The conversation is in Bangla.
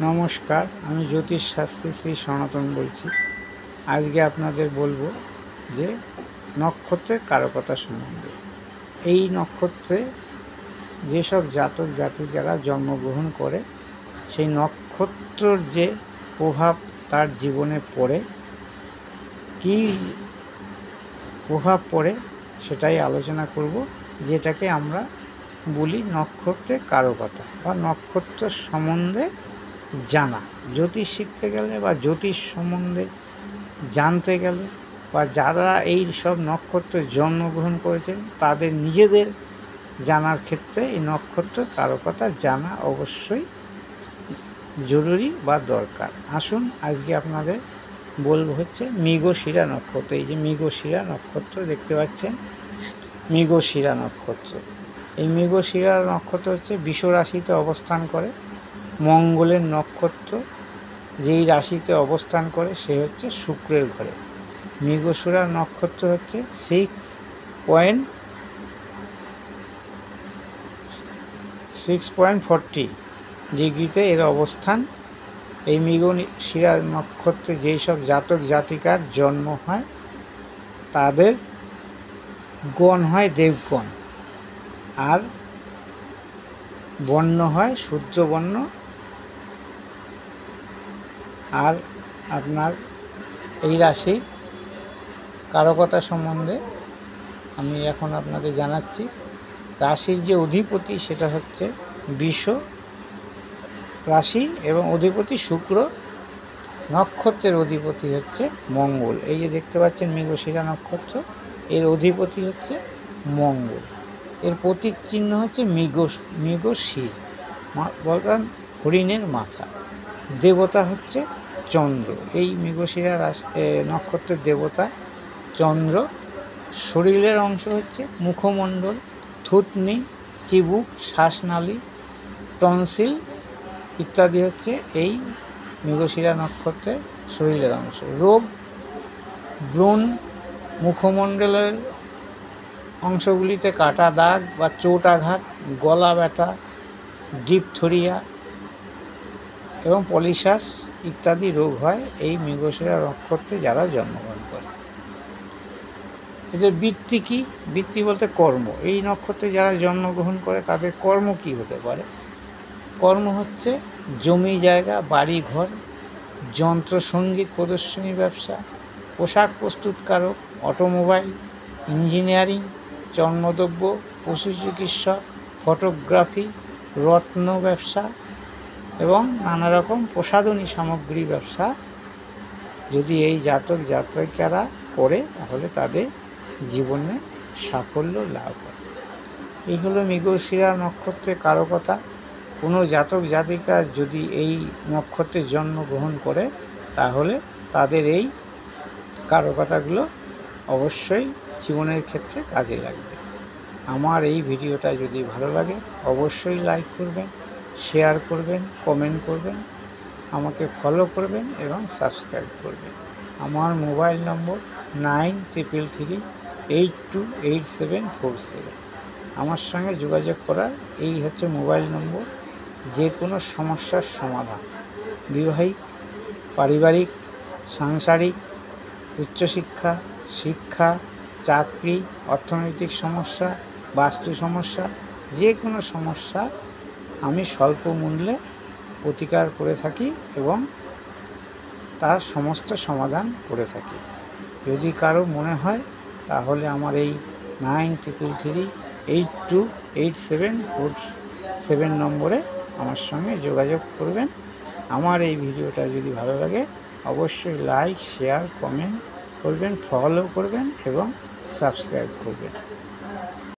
নমস্কার, আমি জ্যোতিষ শাস্ত্রী শ্রী সনাতন বলছি। আজকে আপনাদের বলবো যে নক্ষত্রের কারকতা সম্বন্ধে। এই নক্ষত্রে যেসব জাতক জাতিকারা জন্মগ্রহণ করে সেই নক্ষত্রর যে প্রভাব তার জীবনে পড়ে, কী প্রভাব পড়ে সেটাই আলোচনা করব, যেটাকে আমরা বলি নক্ষত্রের কারকতা বা নক্ষত্র সম্বন্ধে জানা। জ্যোতিষ শিখতে গেলে বা জ্যোতিষ সম্বন্ধে জানতে গেলে বা যারা এই সব নক্ষত্রে জন্মগ্রহণ করেছেন তাদের নিজেদের জানার ক্ষেত্রে এই নক্ষত্র কারকতা জানা অবশ্যই জরুরি বা দরকার। আসুন আজকে আপনাদের বলবো হচ্ছে মৃগশিরা নক্ষত্র। এই যে মৃগশিরা নক্ষত্র দেখতে পাচ্ছেন, মৃগশিরা নক্ষত্র। এই মৃগশিরা নক্ষত্র হচ্ছে বৃষ রাশিতে অবস্থান করে। মঙ্গলের নক্ষত্র যেই রাশিতে অবস্থান করে সে হচ্ছে শুক্রের ঘরে। মৃগশিরা নক্ষত্র হচ্ছে 6.40 ডিগ্রিতে এর অবস্থান। এই মৃগশিরা নক্ষত্রে যেই সব জাতক জাতিকার জন্ম হয় তাদের গণ হয় দেবগণ, আর বর্ণ হয় শূদ্র বর্ণ। আর আপনার এই রাশির কারকতা সম্বন্ধে আমি এখন আপনাদের জানাচ্ছি। রাশির যে অধিপতি সেটা হচ্ছে বৃষ রাশি এবং অধিপতি শুক্র, নক্ষত্রের অধিপতি হচ্ছে মঙ্গল। এই যে দেখতে পাচ্ছেন মৃগশিরা নক্ষত্র, এর অধিপতি হচ্ছে মঙ্গল। এর প্রতীক চিহ্ন হচ্ছে মৃগশির, বলকান হরিণের মাথা। দেবতা হচ্ছে চন্দ্র। এই মৃগশিরা নক্ষত্রের দেবতা চন্দ্র। শরীরের অংশ হচ্ছে মুখমণ্ডল, থুতনি, চিবুক, শ্বাসনালী, টনসিল ইত্যাদি হচ্ছে এই মৃগশিরা নক্ষত্রের শরীরের অংশ। রোগ, ব্রণ, মুখমণ্ডলের অংশগুলিতে কাটা দাগ বা চোট আঘাত, গলা ব্যথা, ডিপথোরিয়া এবং পলিশাস ইত্যাদি রোগ হয় এই মৃগশিরা নক্ষত্রে যারা জন্মগ্রহণ করে। এদের বৃত্তি কী? বৃত্তি বলতে কর্ম। এই নক্ষত্রে যারা জন্মগ্রহণ করে তাদের কর্ম কী হতে পারে? কর্ম হচ্ছে জমি জায়গা, বাড়ি ঘর, যন্ত্র সঙ্গীত প্রদর্শনী ব্যবসা, পোশাক প্রস্তুতকারক, অটোমোবাইল, ইঞ্জিনিয়ারিং, চর্মদ্রব্য, পশু চিকিৎসা, ফটোগ্রাফি, রত্ন ব্যবসা এবং নানা রকম প্রসাধনী সামগ্রী ব্যবসা যদি এই জাতক জাতিকারা করে তাহলে তাদের জীবনে সাফল্য লাভ হয়। এই হলো মৃগশিরা নক্ষত্রের কারকতা। কোনো জাতক জাতিকা যদি এই নক্ষত্রে জন্মগ্রহণ করে তাহলে তাদের এই কারকতাগুলো অবশ্যই জীবনের ক্ষেত্রে কাজে লাগবে। আমার এই ভিডিওটা যদি ভালো লাগে অবশ্যই লাইক করবেন, শেয়ার করবেন, কমেন্ট করবেন, আমাকে ফলো করবেন এবং সাবস্ক্রাইব করবেন। আমার মোবাইল নম্বর 9333828747। আমার সঙ্গে যোগাযোগ করার এই হচ্ছে মোবাইল নম্বর। যে কোনো সমস্যার সমাধান, বিবাহিক, পারিবারিক, সাংসারিক, উচ্চশিক্ষা, শিক্ষা, চাকরি, অর্থনৈতিক সমস্যা, বাস্তু সমস্যা, যে কোনো সমস্যা আমি স্বল্প মূল্যে প্রতিকার করে থাকি এবং তার সমস্ত সমাধান করে থাকি। যদি কারো মনে হয় তাহলে আমার এই 9333828747 নম্বরে আমার সঙ্গে যোগাযোগ করবেন। আমার এই ভিডিওটা যদি ভালো লাগে অবশ্যই লাইক, শেয়ার, কমেন্ট করবেন, ফলো করবেন এবং সাবস্ক্রাইব করবেন।